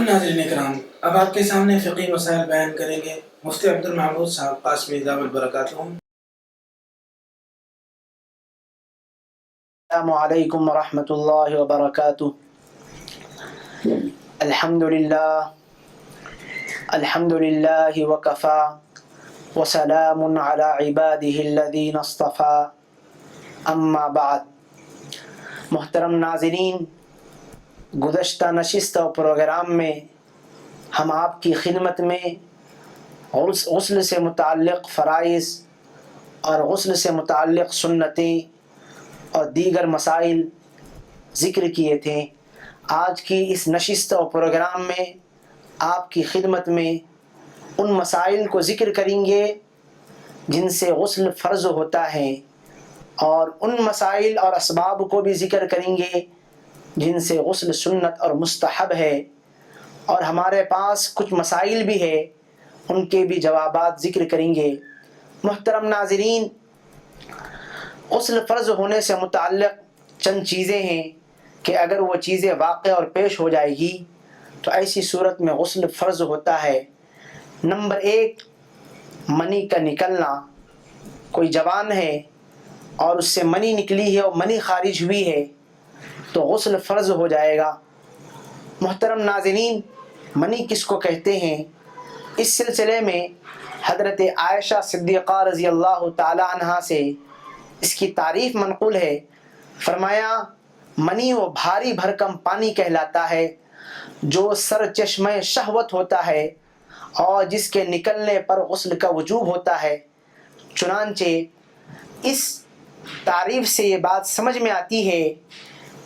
ناظرین اکرام، اب آپ کے سامنے فقہی مسائل بیان کریں گے مفتی عبد المحمود صاحب قاسمی دامت برکاتہم۔ السلام علیکم ورحمۃ اللہ وبرکاتہ۔ الحمد للہ وکفا وسلام علی عبادہ الذین اصطفا، اما بعد۔ محترم ناظرین، گزشتہ نشست و پروگرام میں ہم آپ کی خدمت میں غسل سے متعلق فرائض اور غسل سے متعلق سنتیں اور دیگر مسائل ذکر کیے تھے۔ آج کی اس نشست و پروگرام میں آپ کی خدمت میں ان مسائل کو ذکر کریں گے جن سے غسل فرض ہوتا ہے، اور ان مسائل اور اسباب کو بھی ذکر کریں گے جن سے غسل سنت اور مستحب ہے، اور ہمارے پاس کچھ مسائل بھی ہے، ان کے بھی جوابات ذکر کریں گے۔ محترم ناظرین، غسل فرض ہونے سے متعلق چند چیزیں ہیں کہ اگر وہ چیزیں واقع اور پیش ہو جائے گی تو ایسی صورت میں غسل فرض ہوتا ہے۔ نمبر 1، منی کا نکلنا۔ کوئی جوان ہے اور اس سے منی نکلی ہے اور منی خارج ہوئی ہے تو غسل فرض ہو جائے گا۔ محترم ناظرین، منی کس کو کہتے ہیں؟ اس سلسلے میں حضرت عائشہ صدیقہ رضی اللہ تعالی عنہا سے اس کی تعریف منقول ہے۔ فرمایا، منی وہ بھاری بھرکم پانی کہلاتا ہے جو سر چشمہ شہوت ہوتا ہے اور جس کے نکلنے پر غسل کا وجوب ہوتا ہے۔ چنانچہ اس تعریف سے یہ بات سمجھ میں آتی ہے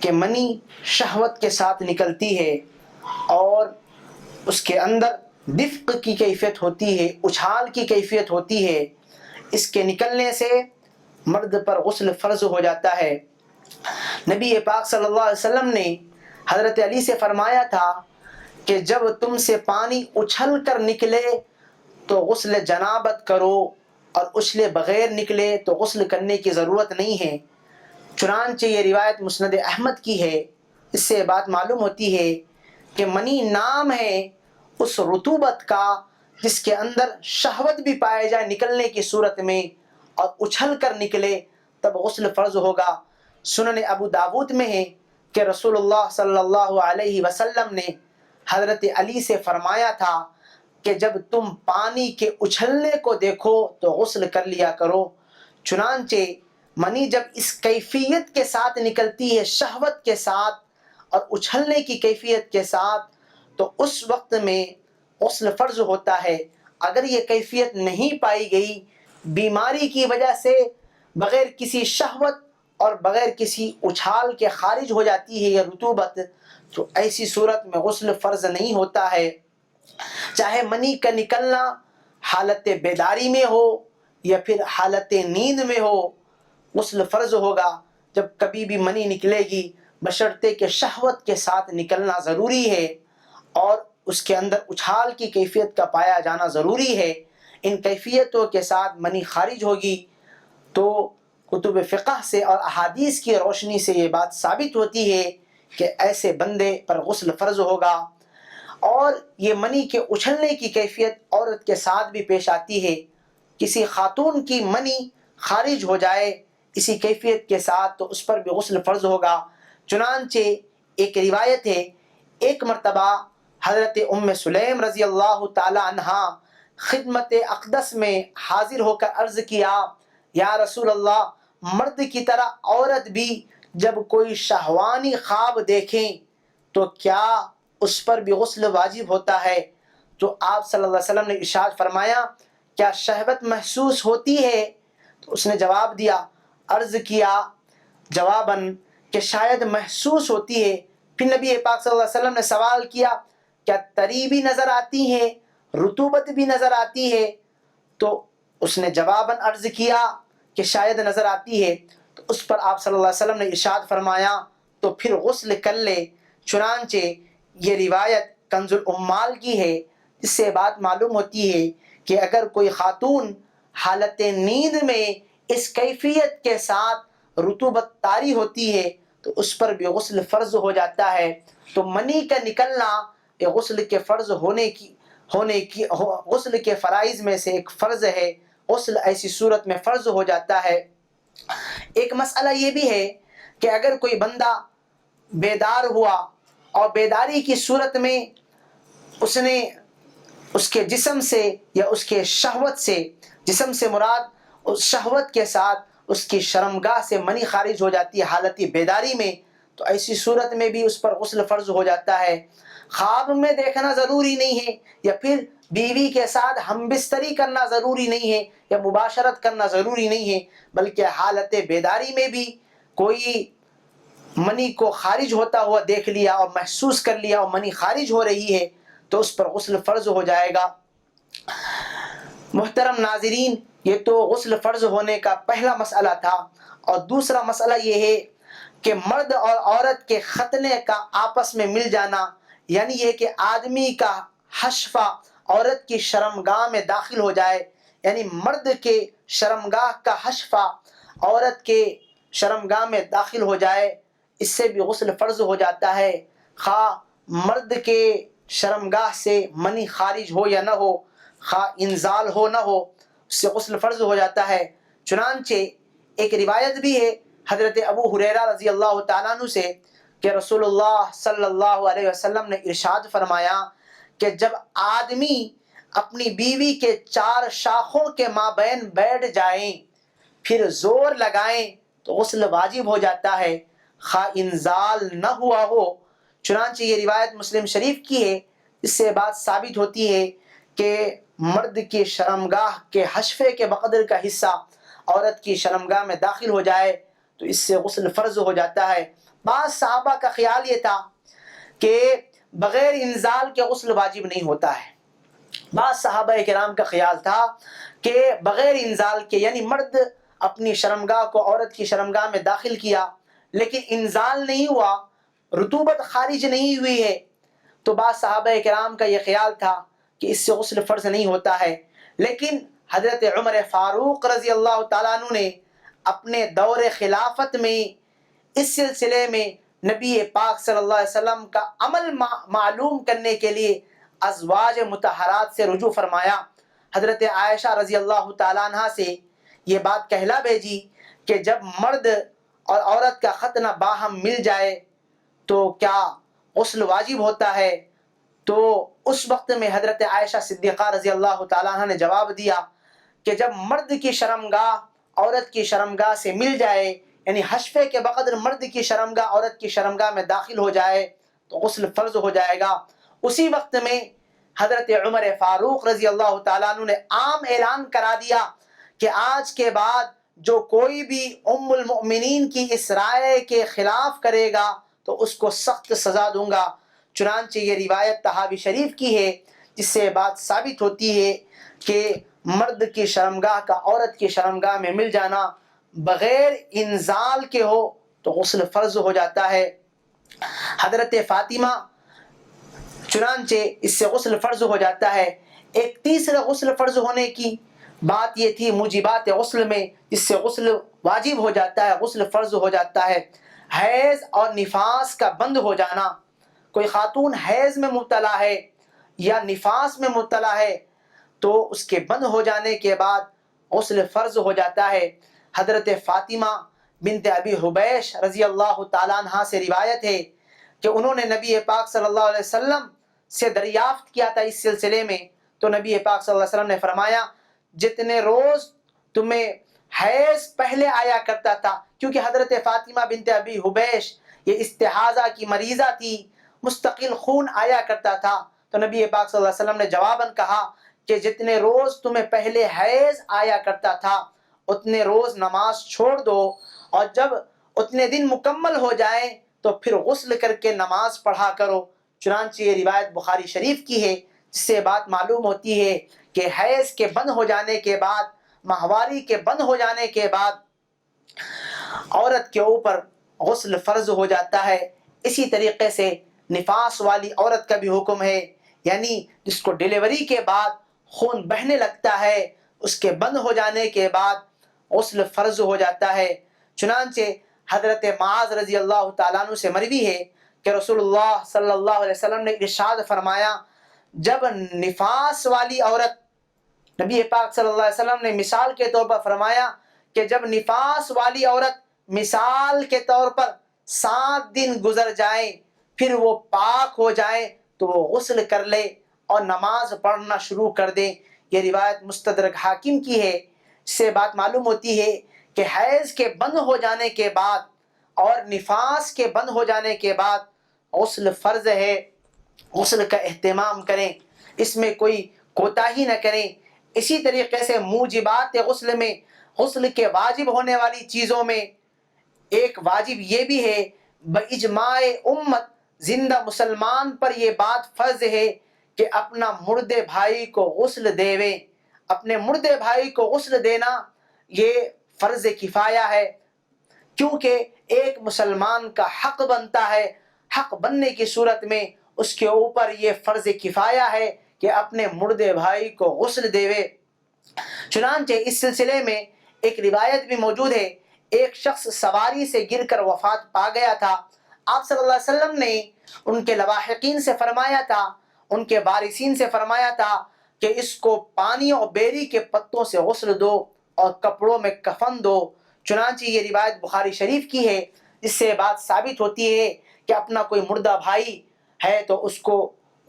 کہ منی شہوت کے ساتھ نکلتی ہے اور اس کے اندر دفق کی کیفیت ہوتی ہے، اچھال کی کیفیت ہوتی ہے۔ اس کے نکلنے سے مرد پر غسل فرض ہو جاتا ہے۔ نبی پاک صلی اللہ علیہ وسلم نے حضرت علی سے فرمایا تھا کہ جب تم سے پانی اچھل کر نکلے تو غسل جنابت کرو، اور اچھلے بغیر نکلے تو غسل کرنے کی ضرورت نہیں ہے۔ چنانچہ یہ روایت مسند احمد کی ہے۔ اس سے بات معلوم ہوتی ہے کہ منی نام ہے اس رطوبت کا جس کے اندر شہوت بھی پائے جائے نکلنے کی صورت میں، اور اچھل کر نکلے تب غسل فرض ہوگا۔ سنن ابو داود میں ہے کہ رسول اللہ صلی اللہ علیہ وسلم نے حضرت علی سے فرمایا تھا کہ جب تم پانی کے اچھلنے کو دیکھو تو غسل کر لیا کرو۔ چنانچہ منی جب اس کیفیت کے ساتھ نکلتی ہے، شہوت کے ساتھ اور اچھلنے کی کیفیت کے ساتھ، تو اس وقت میں غسل فرض ہوتا ہے۔ اگر یہ کیفیت نہیں پائی گئی، بیماری کی وجہ سے بغیر کسی شہوت اور بغیر کسی اچھال کے خارج ہو جاتی ہے یہ رطوبت، تو ایسی صورت میں غسل فرض نہیں ہوتا ہے۔ چاہے منی کا نکلنا حالت بیداری میں ہو یا پھر حالت نیند میں ہو، غسل فرض ہوگا۔ جب کبھی بھی منی نکلے گی بشرطے کہ شہوت کے ساتھ نکلنا ضروری ہے اور اس کے اندر اچھال کی کیفیت کا پایا جانا ضروری ہے۔ ان کیفیتوں کے ساتھ منی خارج ہوگی تو کتب فقہ سے اور احادیث کی روشنی سے یہ بات ثابت ہوتی ہے کہ ایسے بندے پر غسل فرض ہوگا۔ اور یہ منی کے اچھلنے کی کیفیت عورت کے ساتھ بھی پیش آتی ہے۔ کسی خاتون کی منی خارج ہو جائے اسی کیفیت کے ساتھ تو اس پر بھی غسل فرض ہوگا۔ چنانچہ ایک روایت ہے، ایک مرتبہ حضرت ام سلیم رضی اللہ تعالی عنہا خدمت اقدس میں حاضر ہو کر عرض کیا، یا رسول اللہ، مرد کی طرح عورت بھی جب کوئی شہوانی خواب دیکھیں تو کیا اس پر بھی غسل واجب ہوتا ہے؟ تو آپ صلی اللہ علیہ وسلم نے ارشاد فرمایا، کیا شہوت محسوس ہوتی ہے؟ تو اس نے جواب دیا، عرض کیا جواباً کہ شاید محسوس ہوتی ہے۔ پھر نبی پاک صلی اللہ علیہ وسلم نے سوال کیا، کیا تری بھی نظر آتی ہے، رطوبت بھی نظر آتی ہے؟ تو اس نے جواباً عرض کیا کہ شاید نظر آتی ہے۔ تو اس پر آپ صلی اللہ علیہ وسلم نے ارشاد فرمایا تو پھر غسل کر لے۔ چنانچہ یہ روایت کنز العمال کی ہے، جس سے بات معلوم ہوتی ہے کہ اگر کوئی خاتون حالت نیند میں اس کیفیت کے ساتھ رطوبت طاری ہوتی ہے تو اس پر بھی غسل فرض ہو جاتا ہے۔ تو منی کا نکلنا یہ غسل کے فرض غسل کے فرائض میں سے ایک فرض ہے، غسل ایسی صورت میں فرض ہو جاتا ہے۔ ایک مسئلہ یہ بھی ہے کہ اگر کوئی بندہ بیدار ہوا اور بیداری کی صورت میں اس نے اس کے جسم سے یا اس کے شہوت سے، جسم سے مراد اس شہوت کے ساتھ اس کی شرمگاہ سے منی خارج ہو جاتی ہے حالت بیداری میں، تو ایسی صورت میں بھی اس پر غسل فرض ہو جاتا ہے۔ خواب میں دیکھنا ضروری نہیں ہے، یا پھر بیوی کے ساتھ ہم بستری کرنا ضروری نہیں ہے، یا مباشرت کرنا ضروری نہیں ہے، بلکہ حالت بیداری میں بھی کوئی منی کو خارج ہوتا ہوا دیکھ لیا اور محسوس کر لیا اور منی خارج ہو رہی ہے تو اس پر غسل فرض ہو جائے گا۔ محترم ناظرین، یہ تو غسل فرض ہونے کا پہلا مسئلہ تھا، اور دوسرا مسئلہ یہ ہے کہ مرد اور عورت کے ختنے کا آپس میں مل جانا، یعنی یہ کہ آدمی کا حشفہ عورت کی شرمگاہ میں داخل ہو جائے، یعنی مرد کے شرمگاہ کا حشفہ عورت کے شرمگاہ میں داخل ہو جائے، اس سے بھی غسل فرض ہو جاتا ہے، خواہ مرد کے شرمگاہ سے منی خارج ہو یا نہ ہو، خواہ انزال ہو نہ ہو، اس سے غسل فرض ہو جاتا ہے۔ چنانچہ ایک روایت بھی ہے حضرت ابو ہریرہ رضی اللہ تعالیٰ عنہ سے کہ رسول اللہ صلی اللہ علیہ وسلم نے ارشاد فرمایا کہ جب آدمی اپنی بیوی کے 4 شاخوں کے مابین بیٹھ جائیں پھر زور لگائیں تو غسل واجب ہو جاتا ہے، خواہ انزال نہ ہوا ہو۔ چنانچہ یہ روایت مسلم شریف کی ہے، اس سے بات ثابت ہوتی ہے کہ مرد کی شرمگاہ کے حشفے کے بقدر کا حصہ عورت کی شرمگاہ میں داخل ہو جائے تو اس سے غسل فرض ہو جاتا ہے۔ بعض صحابہ کا خیال یہ تھا کہ بغیر انزال کے غسل واجب نہیں ہوتا ہے، بعض صحابہ کرام کا خیال تھا کہ بغیر انزال کے، یعنی مرد اپنی شرمگاہ کو عورت کی شرمگاہ میں داخل کیا لیکن انزال نہیں ہوا، رطوبت خارج نہیں ہوئی ہے، تو بعض صحابہ کرام کا یہ خیال تھا کہ اس سے غسل فرض نہیں ہوتا ہے۔ لیکن حضرت عمر فاروق رضی اللہ تعالیٰ عنہ نے اپنے دور خلافت میں اس سلسلے میں نبی پاک صلی اللہ علیہ وسلم کا عمل معلوم کرنے کے لیے ازواج مطہرات سے رجوع فرمایا۔ حضرت عائشہ رضی اللہ تعالیٰ عنہ سے یہ بات کہلا بھیجی کہ جب مرد اور عورت کا ختنہ باہم مل جائے تو کیا غسل واجب ہوتا ہے؟ تو اس وقت میں حضرت عائشہ صدیقہ رضی اللہ تعالیٰ عنہ نے جواب دیا کہ جب مرد کی شرمگاہ عورت کی شرمگاہ سے مل جائے، یعنی حشفے کے بقدر مرد کی شرمگاہ عورت کی شرمگاہ میں داخل ہو جائے تو غسل فرض ہو جائے گا۔ اسی وقت میں حضرت عمر فاروق رضی اللہ تعالیٰ عنہ نے عام اعلان کرا دیا کہ آج کے بعد جو کوئی بھی ام المؤمنین کی اس رائے کے خلاف کرے گا تو اس کو سخت سزا دوں گا۔ چنانچہ یہ روایت طحاوی شریف کی ہے، جس سے بات ثابت ہوتی ہے کہ مرد کی شرمگاہ کا عورت کی شرمگاہ میں مل جانا بغیر انزال کے ہو تو غسل فرض ہو جاتا ہے۔ حضرت فاطمہ، چنانچہ اس سے غسل فرض ہو جاتا ہے۔ ایک تیسرا غسل فرض ہونے کی بات یہ تھی موجبات غسل میں، جس سے غسل واجب ہو جاتا ہے، غسل فرض ہو جاتا ہے، حیض اور نفاس کا بند ہو جانا۔ کوئی خاتون حیض میں مبتلا ہے یا نفاس میں مبتلا ہے تو اس کے بند ہو جانے کے بعد غسل فرض ہو جاتا ہے۔ حضرت فاطمہ بنت ابی حبیش رضی اللہ تعالیٰ عنہ سے روایت ہے کہ انہوں نے نبی پاک صلی اللہ علیہ وسلم سے دریافت کیا تھا اس سلسلے میں، تو نبی پاک صلی اللہ علیہ وسلم نے فرمایا جتنے روز تمہیں حیض پہلے آیا کرتا تھا، کیونکہ حضرت فاطمہ بنت ابی حبیش یہ استحاضہ کی مریضہ تھی، مستقل خون آیا کرتا تھا، تو نبی پاک صلی اللہ علیہ وسلم نے جواباً کہا کہ جتنے روز تمہیں پہلے حیض آیا کرتا تھا اتنے روز نماز چھوڑ دو، اور جب اتنے دن مکمل ہو جائیں تو پھر غسل کر کے نماز پڑھا کرو۔ چنانچہ یہ روایت بخاری شریف کی ہے، جس سے بات معلوم ہوتی ہے کہ حیض کے بند ہو جانے کے بعد، ماہواری کے بند ہو جانے کے بعد عورت کے اوپر غسل فرض ہو جاتا ہے۔ اسی طریقے سے نفاس والی عورت کا بھی حکم ہے، یعنی جس کو ڈیلیوری کے بعد خون بہنے لگتا ہے اس کے بند ہو جانے کے بعد غسل فرض ہو جاتا ہے۔ چنانچہ حضرت معاذ رضی اللہ تعالیٰ عنہ سے مروی ہے کہ رسول اللہ صلی اللہ علیہ وسلم نے ارشاد فرمایا، جب نفاس والی عورت، نبی پاک صلی اللہ علیہ وسلم نے مثال کے طور پر فرمایا کہ جب نفاس والی عورت مثال کے طور پر 7 دن گزر جائیں پھر وہ پاک ہو جائیں تو وہ غسل کر لے اور نماز پڑھنا شروع کر دے۔ یہ روایت مستدرک حاکم کی ہے۔ اس سے بات معلوم ہوتی ہے کہ حیض کے بند ہو جانے کے بعد اور نفاس کے بند ہو جانے کے بعد غسل فرض ہے۔ غسل کا اہتمام کریں، اس میں کوئی کوتاہی نہ کریں۔ اسی طریقے سے موجبات غسل میں، غسل کے واجب ہونے والی چیزوں میں ایک واجب یہ بھی ہے، باجماع امت زندہ مسلمان پر یہ بات فرض ہے کہ اپنا مردے بھائی کو غسل دیوے۔ اپنے مردے بھائی کو غسل دینا یہ فرض کفایہ ہے، کیونکہ ایک مسلمان کا حق بنتا ہے۔ حق بننے کی صورت میں اس کے اوپر یہ فرض کفایہ ہے کہ اپنے مردے بھائی کو غسل دیوے۔ چنانچہ اس سلسلے میں ایک روایت بھی موجود ہے، ایک شخص سواری سے گر کر وفات پا گیا تھا۔ آپ صلی اللہ علیہ وسلم نے ان کے لواحقین سے فرمایا تھا، ان کے وارثین سے فرمایا تھا کہ اس کو پانی اور بیری کے پتوں سے غسل دو اور کپڑوں میں کفن دو۔ چنانچہ یہ روایت بخاری شریف کی ہے، جس سے بات ثابت ہوتی ہے کہ اپنا کوئی مردہ بھائی ہے تو اس کو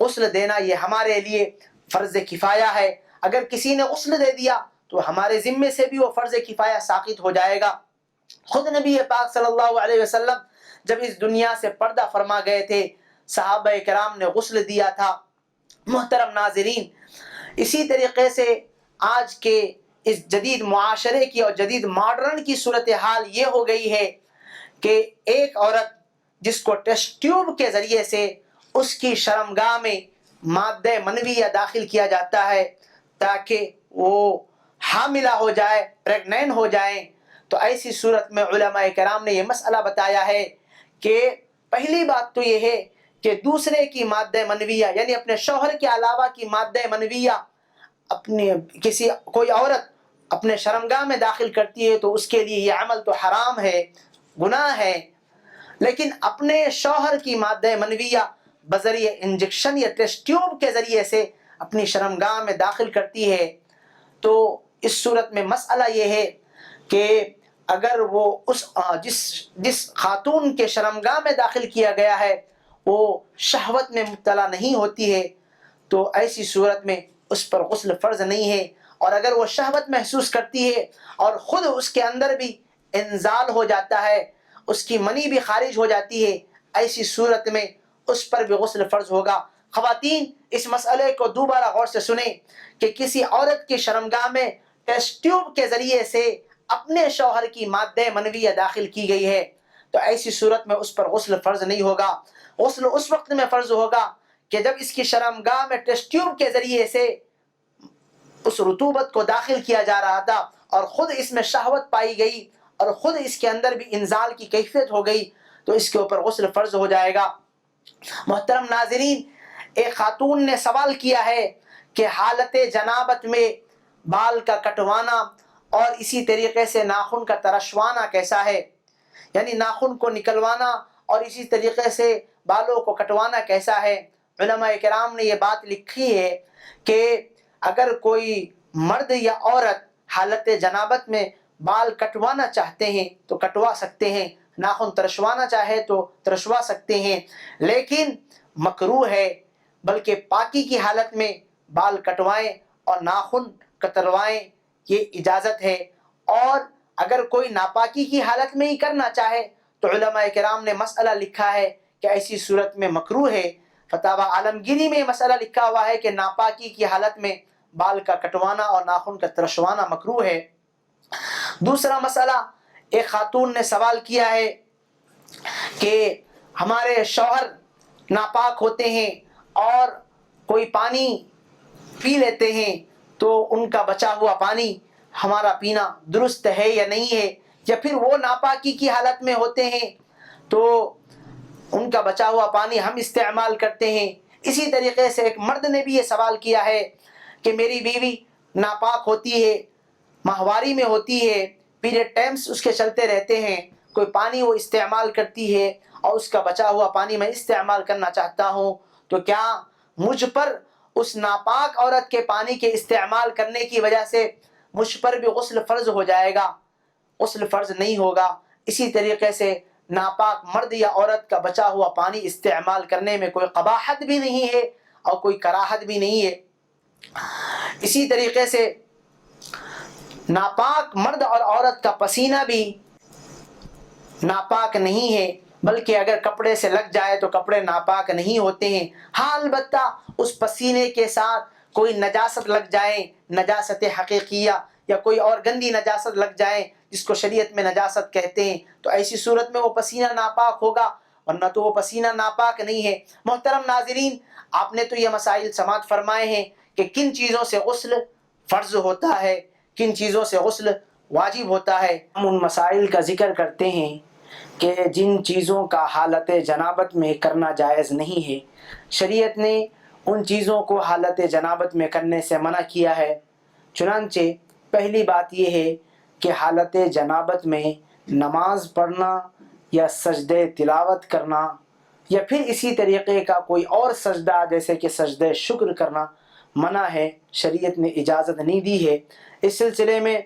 غسل دینا یہ ہمارے لیے فرض کفایہ ہے۔ اگر کسی نے غسل دے دیا تو ہمارے ذمے سے بھی وہ فرض کفایہ ساقط ہو جائے گا۔ خود نبی پاک صلی اللہ علیہ وسلم جب اس دنیا سے پردہ فرما گئے تھے، صحابہ کرام نے غسل دیا تھا۔ محترم ناظرین، اسی طریقے سے آج کے اس جدید معاشرے کی اور جدید ماڈرن کی صورتحال یہ ہو گئی ہے کہ ایک عورت جس کو ٹیسٹ ٹیوب کے ذریعے سے اس کی شرمگاہ میں مادہ منویہ داخل کیا جاتا ہے تاکہ وہ حاملہ ہو جائے، پریگنینٹ ہو جائیں، تو ایسی صورت میں علماء کرام نے یہ مسئلہ بتایا ہے کہ پہلی بات تو یہ ہے کہ دوسرے کی مادہ منویہ یعنی اپنے شوہر کے علاوہ کی مادہ منویہ اپنی کوئی عورت اپنے شرمگاہ میں داخل کرتی ہے تو اس کے لیے یہ عمل تو حرام ہے، گناہ ہے۔ لیکن اپنے شوہر کی مادہ منویہ بذریعہ انجیکشن یا ٹیسٹ ٹیوب کے ذریعے سے اپنی شرمگاہ میں داخل کرتی ہے تو اس صورت میں مسئلہ یہ ہے کہ اگر وہ جس خاتون کے شرمگاہ میں داخل کیا گیا ہے وہ شہوت میں مبتلا نہیں ہوتی ہے تو ایسی صورت میں اس پر غسل فرض نہیں ہے، اور اگر وہ شہوت محسوس کرتی ہے اور خود اس کے اندر بھی انزال ہو جاتا ہے، اس کی منی بھی خارج ہو جاتی ہے، ایسی صورت میں اس پر بھی غسل فرض ہوگا۔ خواتین اس مسئلے کو دوبارہ غور سے سنیں کہ کسی عورت کی شرمگاہ میں ٹیسٹ ٹیوب کے ذریعے سے اپنے شوہر کی مادہ منویہ داخل کی گئی ہے تو ایسی صورت میں اس پر غسل فرض نہیں ہوگا۔ غسل اس وقت میں فرض ہوگا کہ جب اس کی شرمگاہ میں ٹیسٹ ٹیوب کے ذریعے سے اس رطوبت کو داخل کیا جا رہا تھا اور خود اس میں شہوت پائی گئی اور خود اس کے اندر بھی انزال کی کیفیت ہو گئی تو اس کے اوپر غسل فرض ہو جائے گا۔ محترم ناظرین، ایک خاتون نے سوال کیا ہے کہ حالت جنابت میں بال کا کٹوانا اور اسی طریقے سے ناخن کا ترشوانا کیسا ہے، یعنی ناخن کو نکلوانا اور اسی طریقے سے بالوں کو کٹوانا کیسا ہے۔ علماء کرام نے یہ بات لکھی ہے کہ اگر کوئی مرد یا عورت حالت جنابت میں بال کٹوانا چاہتے ہیں تو کٹوا سکتے ہیں، ناخن ترشوانا چاہے تو ترشوا سکتے ہیں، لیکن مکروہ ہے، بلکہ پاکی کی حالت میں بال کٹوائیں اور ناخن کتروائیں، یہ اجازت ہے۔ اور اگر کوئی ناپاکی کی حالت میں ہی کرنا چاہے تو علماء کرام نے مسئلہ لکھا ہے کہ ایسی صورت میں مکروہ ہے۔ فتاوی عالمگیری میں مسئلہ لکھا ہوا ہے کہ ناپاکی کی حالت میں بال کا کٹوانا اور ناخن کا ترشوانا مکروہ ہے۔ دوسرا مسئلہ، ایک خاتون نے سوال کیا ہے کہ ہمارے شوہر ناپاک ہوتے ہیں اور کوئی پانی پی لیتے ہیں تو ان کا بچا ہوا پانی ہمارا پینا درست ہے یا نہیں ہے، یا پھر وہ ناپاکی کی حالت میں ہوتے ہیں تو ان کا بچا ہوا پانی ہم استعمال کرتے ہیں۔ اسی طریقے سے ایک مرد نے بھی یہ سوال کیا ہے کہ میری بیوی ناپاک ہوتی ہے، ماہواری میں ہوتی ہے، پیریڈ ٹائمز اس کے چلتے رہتے ہیں، کوئی پانی وہ استعمال کرتی ہے اور اس کا بچا ہوا پانی میں استعمال کرنا چاہتا ہوں تو کیا مجھ پر اس ناپاک عورت کے پانی کے استعمال کرنے کی وجہ سے مجھ پر بھی غسل فرض ہو جائے گا؟ غسل فرض نہیں ہوگا۔ اسی طریقے سے ناپاک مرد یا عورت کا بچا ہوا پانی استعمال کرنے میں کوئی قباحت بھی نہیں ہے اور کوئی کراہت بھی نہیں ہے۔ اسی طریقے سے ناپاک مرد اور عورت کا پسینہ بھی ناپاک نہیں ہے، بلکہ اگر کپڑے سے لگ جائے تو کپڑے ناپاک نہیں ہوتے ہیں۔ ہاں البتہ اس پسینے کے ساتھ کوئی نجاست لگ جائے، نجاست حقیقیہ یا کوئی اور گندی نجاست لگ جائے جس کو شریعت میں نجاست کہتے ہیں، تو ایسی صورت میں وہ پسینہ ناپاک ہوگا، ورنہ تو وہ پسینہ ناپاک نہیں ہے۔ محترم ناظرین، آپ نے تو یہ مسائل سماعت فرمائے ہیں کہ کن چیزوں سے غسل فرض ہوتا ہے، کن چیزوں سے غسل واجب ہوتا ہے۔ ہم ان مسائل کا ذکر کرتے ہیں کہ جن چیزوں کا حالت جنابت میں کرنا جائز نہیں ہے، شریعت نے ان چیزوں کو حالت جنابت میں کرنے سے منع کیا ہے۔ چنانچہ پہلی بات یہ ہے کہ حالت جنابت میں نماز پڑھنا یا سجدے تلاوت کرنا یا پھر اسی طریقے کا کوئی اور سجدہ جیسے کہ سجدے شکر کرنا منع ہے، شریعت نے اجازت نہیں دی ہے۔ اس سلسلے میں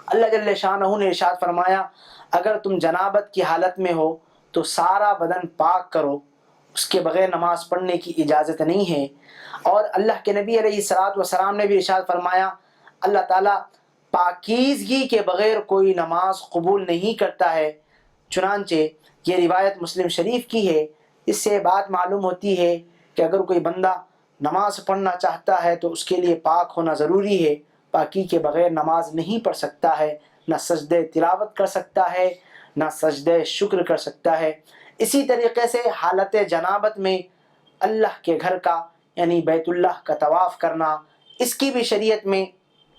اللہ جل شانہ نے ارشاد فرمایا، اگر تم جنابت کی حالت میں ہو تو سارا بدن پاک کرو، اس کے بغیر نماز پڑھنے کی اجازت نہیں ہے۔ اور اللہ کے نبی علیہ الصلوۃ والسلام نے بھی ارشاد فرمایا، اللہ تعالیٰ پاکیزگی کے بغیر کوئی نماز قبول نہیں کرتا ہے۔ چنانچہ یہ روایت مسلم شریف کی ہے۔ اس سے بات معلوم ہوتی ہے کہ اگر کوئی بندہ نماز پڑھنا چاہتا ہے تو اس کے لیے پاک ہونا ضروری ہے، پاکی کے بغیر نماز نہیں پڑھ سکتا ہے، نہ سجدے تلاوت کر سکتا ہے، نہ سجدے شکر کر سکتا ہے۔ اسی طریقے سے حالت جنابت میں اللہ کے گھر کا یعنی بیت اللہ کا طواف کرنا، اس کی بھی شریعت میں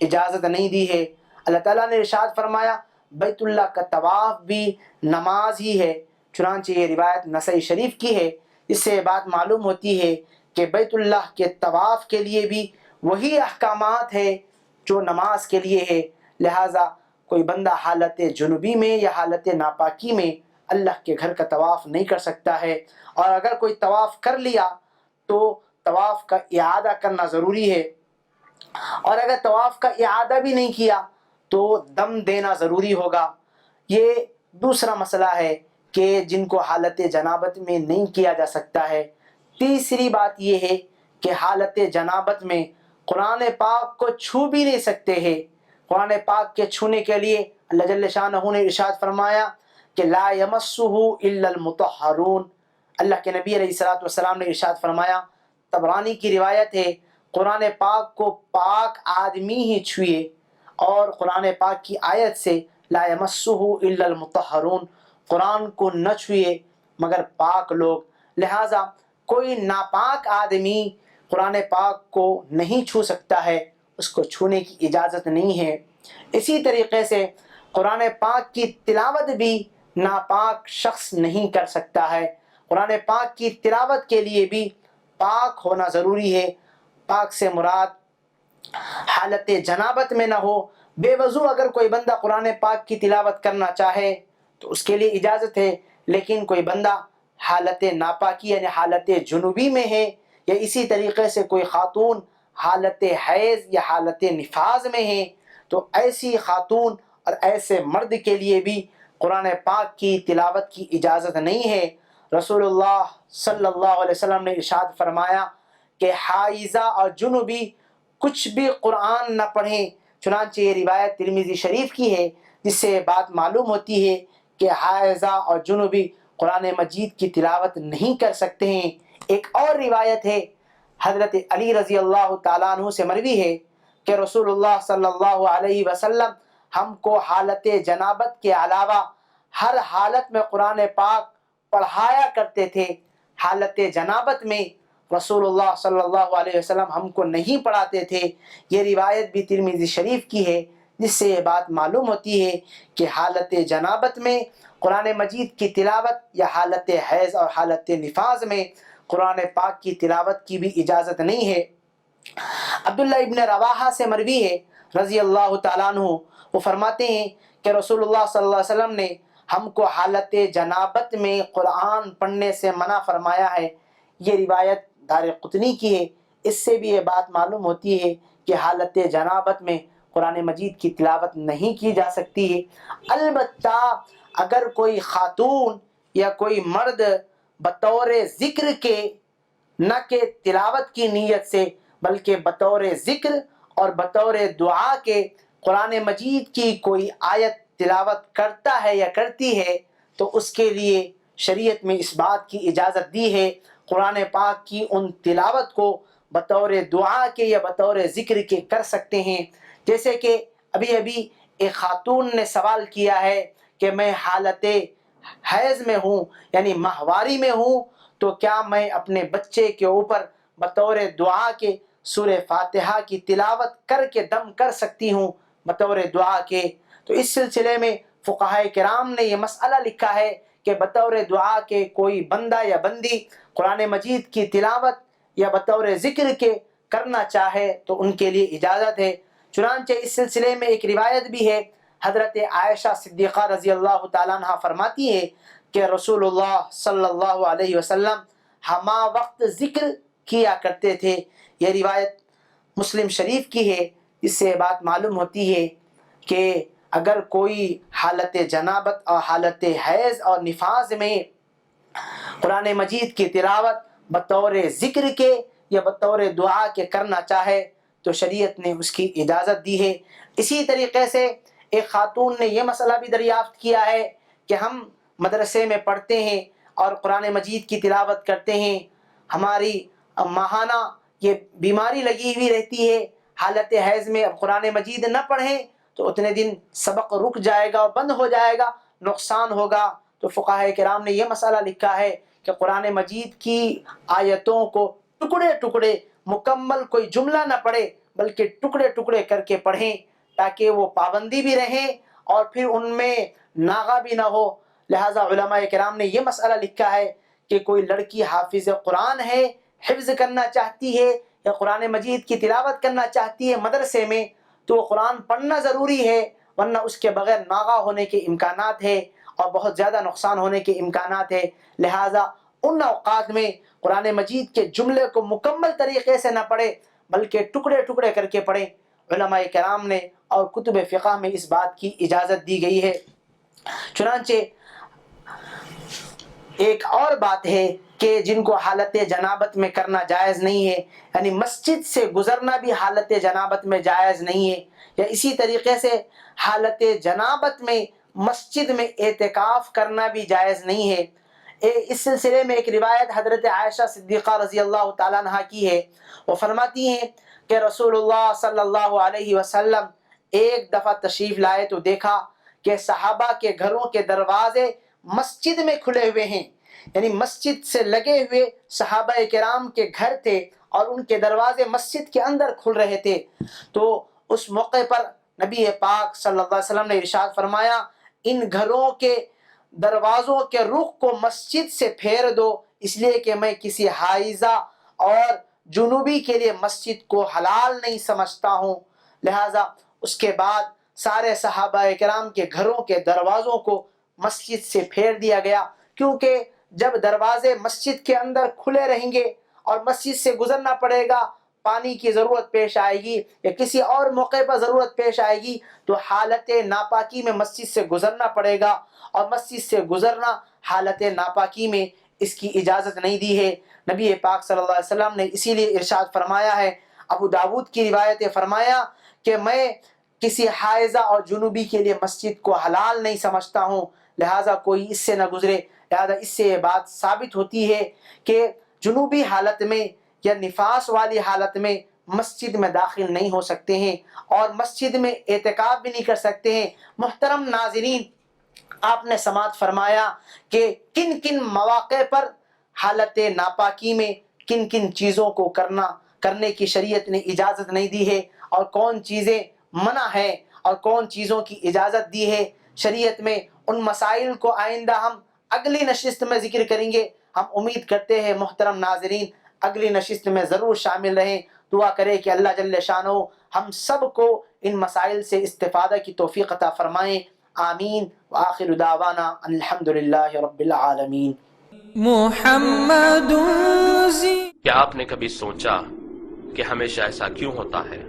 اجازت نہیں دی ہے۔ اللہ تعالیٰ نے ارشاد فرمایا، بیت اللہ کا طواف بھی نماز ہی ہے۔ چنانچہ یہ روایت نسائی شریف کی ہے۔ اس سے بات معلوم ہوتی ہے کہ بیت اللہ کے طواف کے لیے بھی وہی احکامات ہے جو نماز کے لیے ہے، لہٰذا کوئی بندہ حالت جنوبی میں یا حالت ناپاکی میں اللہ کے گھر کا طواف نہیں کر سکتا ہے، اور اگر کوئی طواف کر لیا تو طواف کا اعادہ کرنا ضروری ہے، اور اگر طواف کا اعادہ بھی نہیں کیا تو دم دینا ضروری ہوگا۔ یہ دوسرا مسئلہ ہے کہ جن کو حالت جنابت میں نہیں کیا جا سکتا ہے۔ تیسری بات یہ ہے کہ حالت جنابت میں قرآن پاک کو چھو بھی نہیں سکتے ہیں۔ قرآن پاک کے چھونے کے لیے اللہ جل شانہ نے ارشاد فرمایا کہ لا یمسہ الا المطہرون۔ اللہ کے نبی علیہ الصلوۃ والسلام نے ارشاد فرمایا، طبرانی کی روایت ہے، قرآن پاک کو پاک آدمی ہی چھوئے، اور قرآن پاک کی آیت سے لا یمسہ الا المطہرون، قرآن کو نہ چھوئے مگر پاک لوگ، لہٰذا کوئی ناپاک آدمی قرآن پاک کو نہیں چھو سکتا ہے، اس کو چھونے کی اجازت نہیں ہے۔ اسی طریقے سے قرآن پاک کی تلاوت بھی ناپاک شخص نہیں کر سکتا ہے۔ قرآن پاک کی تلاوت کے لیے بھی پاک ہونا ضروری ہے۔ پاک سے مراد حالت جنابت میں نہ ہو۔ بے وضو اگر کوئی بندہ قرآن پاک کی تلاوت کرنا چاہے تو اس کے لیے اجازت ہے، لیکن کوئی بندہ حالت ناپاکی یعنی حالت جنوبی میں ہے، یا اسی طریقے سے کوئی خاتون حالت حیض یا حالت نفاذ میں ہے، تو ایسی خاتون اور ایسے مرد کے لیے بھی قرآن پاک کی تلاوت کی اجازت نہیں ہے۔ رسول اللہ صلی اللہ علیہ وسلم نے ارشاد فرمایا کہ حائضہ اور جنوبی کچھ بھی قرآن نہ پڑھیں۔ چنانچہ یہ روایت ترمذی شریف کی ہے، جس سے بات معلوم ہوتی ہے کہ حائضہ اور جنوبی قرآن مجید کی تلاوت نہیں کر سکتے ہیں۔ ایک اور روایت ہے، حضرت علی رضی اللہ تعالیٰ عنہ سے مروی ہے کہ رسول اللہ صلی اللہ علیہ وسلم ہم کو حالت جنابت کے علاوہ ہر حالت میں قرآن پاک پڑھایا کرتے تھے۔ حالت جنابت میں رسول اللہ صلی اللہ علیہ وسلم ہم کو نہیں پڑھاتے تھے۔ یہ روایت بھی ترمذی شریف کی ہے، جس سے یہ بات معلوم ہوتی ہے کہ حالت جنابت میں قرآن مجید کی تلاوت یا حالت حیض اور حالت نفاذ میں قرآن پاک کی تلاوت کی بھی اجازت نہیں ہے۔ عبداللہ ابن رواحہ سے مروی ہے رضی اللہ تعالیٰ عنہ، وہ فرماتے ہیں کہ رسول اللہ صلی اللہ علیہ وسلم نے ہم کو حالت جنابت میں قرآن پڑھنے سے منع فرمایا ہے۔ یہ روایت دارقطنی کی ہے۔ اس سے بھی یہ بات معلوم ہوتی ہے کہ حالت جنابت میں قرآن مجید کی تلاوت نہیں کی جا سکتی ہے۔ البتہ اگر کوئی خاتون یا کوئی مرد بطور ذکر کے، نہ کہ تلاوت کی نیت سے بلکہ بطور ذکر اور بطور دعا کے قرآن مجید کی کوئی آیت تلاوت کرتا ہے یا کرتی ہے تو اس کے لیے شریعت میں اس بات کی اجازت دی ہے قرآن پاک کی ان تلاوت کو بطور دعا کے یا بطور ذکر کے کر سکتے ہیں۔ جیسے کہ ابھی ایک خاتون نے سوال کیا ہے کہ میں حالت حیض میں ہوں، یعنی ماہواری میں ہوں، تو کیا میں اپنے بچے کے اوپر بطور دعا کے سورہ فاتحہ کی تلاوت کر کے دم کر سکتی ہوں بطور دعا کے؟ تو اس سلسلے میں فقہاء کرام نے یہ مسئلہ لکھا ہے کہ بطور دعا کے کوئی بندہ یا بندی قرآن مجید کی تلاوت یا بطور ذکر کے کرنا چاہے تو ان کے لیے اجازت ہے۔ چنانچہ اس سلسلے میں ایک روایت بھی ہے، حضرت عائشہ صدیقہ رضی اللہ تعالیٰ عنہ فرماتی ہے کہ رسول اللہ صلی اللہ علیہ وسلم ہمہ وقت ذکر کیا کرتے تھے۔ یہ روایت مسلم شریف کی ہے، اس سے بات معلوم ہوتی ہے کہ اگر کوئی حالت جنابت اور حالت حیض اور نفاس میں قرآن مجید کی تلاوت بطور ذکر کے یا بطور دعا کے کرنا چاہے تو شریعت نے اس کی اجازت دی ہے۔ اسی طریقے سے ایک خاتون نے یہ مسئلہ بھی دریافت کیا ہے کہ ہم مدرسے میں پڑھتے ہیں اور قرآن مجید کی تلاوت کرتے ہیں، ہماری ماہانہ یہ بیماری لگی ہوئی رہتی ہے، حالت حیض میں اب قرآن مجید نہ پڑھیں تو اتنے دن سبق رک جائے گا اور بند ہو جائے گا، نقصان ہوگا۔ تو فقہاء کرام نے یہ مسئلہ لکھا ہے کہ قرآن مجید کی آیتوں کو ٹکڑے ٹکڑے، مکمل کوئی جملہ نہ پڑھے بلکہ ٹکڑے ٹکڑے کر کے پڑھیں تاکہ وہ پابندی بھی رہیں اور پھر ان میں ناغہ بھی نہ ہو۔ لہٰذا علماء کرام نے یہ مسئلہ لکھا ہے کہ کوئی لڑکی حافظ قرآن ہے، حفظ کرنا چاہتی ہے یا قرآن مجید کی تلاوت کرنا چاہتی ہے مدرسے میں، تو قرآن پڑھنا ضروری ہے، ورنہ اس کے بغیر ناغہ ہونے کے امکانات ہے اور بہت زیادہ نقصان ہونے کے امکانات ہے۔ لہٰذا ان اوقات میں قرآن مجید کے جملے کو مکمل طریقے سے نہ پڑھے بلکہ ٹکڑے ٹکڑے کر کے پڑھیں۔ علماء کرام نے اور کتب فقہ میں اس بات کی اجازت دی گئی ہے۔ چنانچہ ایک اور بات ہے کہ جن کو حالت جنابت میں کرنا جائز نہیں ہے، یعنی مسجد سے گزرنا بھی حالت جنابت میں جائز نہیں ہے، یا اسی طریقے سے حالت جنابت میں مسجد میں اعتکاف کرنا بھی جائز نہیں ہے۔ اس سلسلے میں ایک روایت حضرت عائشہ صدیقہ رضی اللہ تعالیٰ عنہ کی ہے، وہ فرماتی ہیں کہ رسول اللہ صلی اللہ علیہ وسلم ایک دفعہ تشریف لائے تو دیکھا کہ صحابہ کے گھروں کے دروازے مسجد میں کھلے ہوئے ہیں، یعنی مسجد سے لگے ہوئے صحابہ کرام کے گھر تھے اور ان کے دروازے مسجد کے اندر کھل رہے تھے۔ تو اس موقع پر نبی پاک صلی اللہ علیہ وسلم نے ارشاد فرمایا، ان گھروں کے دروازوں کے رخ کو مسجد سے پھیر دو، اس لیے کہ میں کسی حائضہ اور جنوبی کے لیے مسجد کو حلال نہیں سمجھتا ہوں۔ لہٰذا اس کے بعد سارے صحابہ کرام کے گھروں کے دروازوں کو مسجد سے پھیر دیا گیا، کیونکہ جب دروازے مسجد کے اندر کھلے رہیں گے اور مسجد سے گزرنا پڑے گا، پانی کی ضرورت پیش آئے گی یا کسی اور موقع پر ضرورت پیش آئے گی تو حالت ناپاکی میں مسجد سے گزرنا پڑے گا، اور مسجد سے گزرنا حالت ناپاکی میں اس کی اجازت نہیں دی ہے۔ نبی پاک صلی اللہ علیہ وسلم نے اسی لیے ارشاد فرمایا ہے، ابو داود کی روایت فرمایا کہ میں کسی حائضہ اور جنوبی کے لیے مسجد کو حلال نہیں سمجھتا ہوں، لہٰذا کوئی اس سے نہ گزرے۔ لہٰذا اس سے یہ بات ثابت ہوتی ہے کہ جنوبی حالت میں یا نفاس والی حالت میں مسجد میں داخل نہیں ہو سکتے ہیں اور مسجد میں اعتکاف بھی نہیں کر سکتے ہیں۔ محترم ناظرین، آپ نے سماعت فرمایا کہ کن کن مواقع پر حالت ناپاکی میں کن کن چیزوں کو کرنے کی شریعت نے اجازت نہیں دی ہے اور کون چیزیں منع ہیں اور کون چیزوں کی اجازت دی ہے شریعت میں۔ ان مسائل کو آئندہ ہم اگلی نشست میں ذکر کریں گے۔ ہم امید کرتے ہیں محترم ناظرین اگلی نشست میں ضرور شامل رہیں۔ دعا کریں کہ اللہ جل شانہ ہم سب کو ان مسائل سے استفادہ کی توفیق عطا فرمائیں۔ آمین وآخر دعوانا ان الحمد للہ رب العالمین۔ محمد کیا آپ نے کبھی سوچا کہ ہمیشہ ایسا کیوں ہوتا ہے؟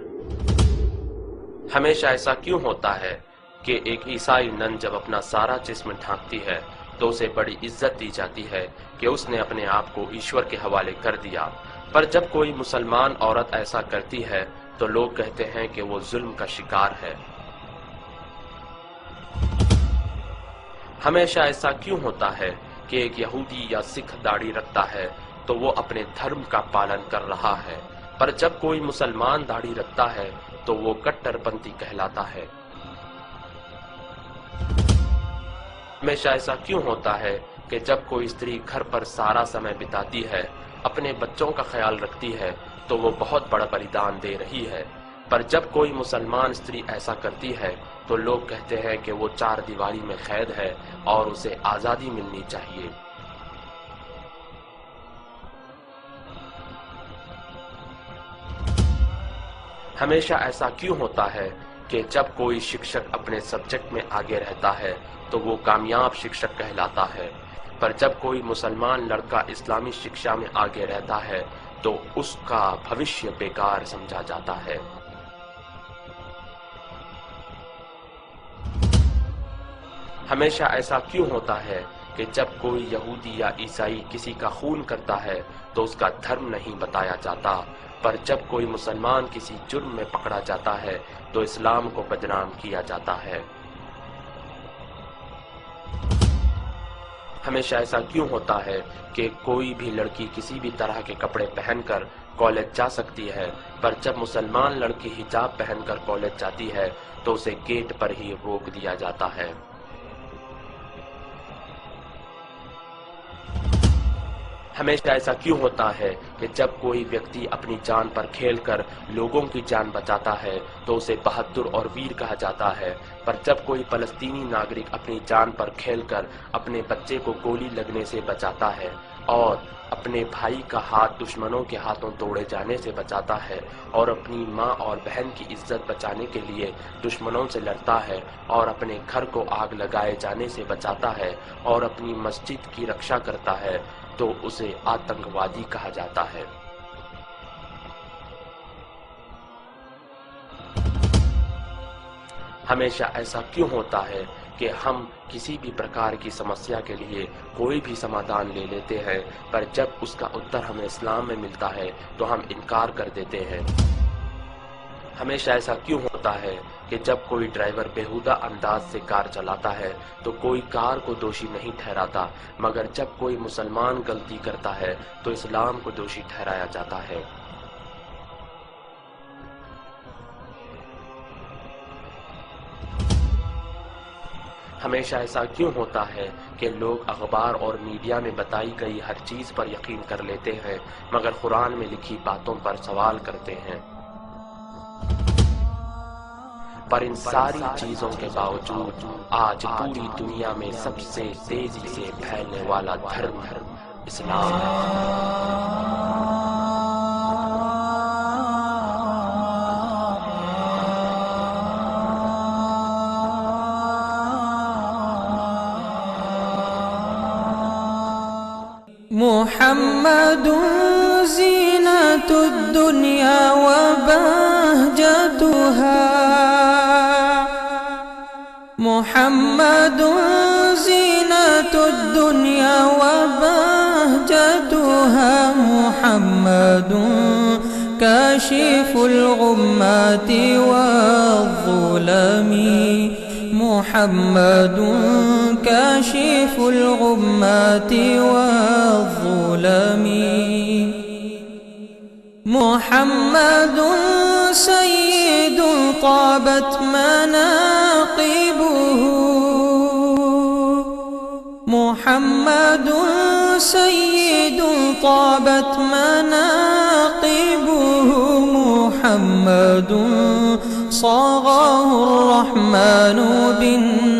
ہمیشہ ایسا کیوں ہوتا ہے کہ ایک عیسائی نن جب اپنا سارا جسم ڈھانکتی ہے تو اسے بڑی عزت دی جاتی ہے کہ اس نے اپنے آپ کو ایشور کے حوالے کر دیا، پر جب کوئی مسلمان عورت ایسا کرتی ہے تو لوگ کہتے ہیں کہ وہ ظلم کا شکار ہے؟ ہمیشہ ایسا کیوں ہوتا ہے کہ ایک یہودی یا سکھ داڑھی رکھتا ہے تو وہ اپنے دھرم کا پالن کر رہا ہے، پر جب کوئی مسلمان داڑھی رکھتا ہے تو وہ کٹر پنتھی کہلاتا ہے؟ ہمیشہ ایسا کیوں ہوتا ہے کہ جب کوئی استری گھر پر سارا سمے بتاتی ہے، اپنے بچوں کا خیال رکھتی ہے تو وہ بہت بڑا بلیدان دے رہی ہے، پر جب کوئی مسلمان استری ایسا کرتی ہے تو لوگ کہتے ہیں کہ وہ چار دیواری میں قید ہے اور اسے آزادی ملنی چاہیے؟ ہمیشہ ایسا کیوں ہوتا ہے کہ جب کوئی شکشک اپنے سبجیکٹ میں آگے رہتا ہے تو وہ کامیاب شکشک کہلاتا ہے، پر جب کوئی مسلمان لڑکا اسلامی شکشا میں آگے رہتا ہے تو اس کا بھوشیہ بیکار سمجھا جاتا ہے؟ ہمیشہ ایسا کیوں ہوتا ہے کہ جب کوئی یہودی یا عیسائی کسی کا خون کرتا ہے تو اس کا دھرم نہیں بتایا جاتا، پر جب کوئی مسلمان کسی جرم میں پکڑا جاتا ہے تو اسلام کو بدنام کیا جاتا ہے؟ ہمیشہ ایسا کیوں ہوتا ہے کہ کوئی بھی لڑکی کسی بھی طرح کے کپڑے پہن کر کالج جا سکتی ہے، پر جب مسلمان لڑکی حجاب پہن کر کالج جاتی ہے تو اسے گیٹ پر ہی روک دیا جاتا ہے؟ ہمیشہ ایسا کیوں ہوتا ہے کہ جب کوئی ویکتی اپنی جان پر کھیل کر لوگوں کی جان بچاتا ہے تو اسے بہادر اور ویر کہا جاتا ہے، پر جب کوئی فلسطینی ناگرک اپنی جان پر کھیل کر اپنے بچے کو گولی لگنے سے بچاتا ہے اور اپنے بھائی کا ہاتھ دشمنوں کے ہاتھوں توڑے جانے سے بچاتا ہے اور اپنی ماں اور بہن کی عزت بچانے کے لیے دشمنوں سے لڑتا ہے اور اپنے گھر کو آگ لگائے جانے سے بچاتا ہے اور اپنی مسجد کی رکشا کرتا ہے تو اسے آتنکوادی کہا جاتا ہے؟ ہمیشہ ایسا کیوں ہوتا ہے کہ ہم کسی بھی پرکار کی سمسیا کے لیے کوئی بھی سمادھان لے لیتے ہیں، پر جب اس کا اتر ہمیں اسلام میں ملتا ہے تو ہم انکار کر دیتے ہیں؟ ہمیشہ ایسا کیوں ہوتا ہے کہ جب کوئی ڈرائیور بیہودہ انداز سے کار چلاتا ہے تو کوئی کار کو دوشی نہیں ٹھہراتا، مگر جب کوئی مسلمان غلطی کرتا ہے تو اسلام کو دوشی ٹھہرایا جاتا ہے؟ ہمیشہ ایسا کیوں ہوتا ہے کہ لوگ اخبار اور میڈیا میں بتائی گئی ہر چیز پر یقین کر لیتے ہیں مگر قرآن میں لکھی باتوں پر سوال کرتے ہیں؟ پر ان ساری چیزوں کے باوجود آج پوری دنیا میں سب سے تیزی سے پھیلنے والا دھرم اسلام ہے۔ محمد زینت الدنیا وبہجتها، محمد زینت الدنیا وبہجتها، محمد کاشف الغمات والظلم، محمد کاشف الغمات والظلم، محمد سید طابت مناقبه، محمد سید طابت مناقبه، محمد صاغه الرحمن بالنسبة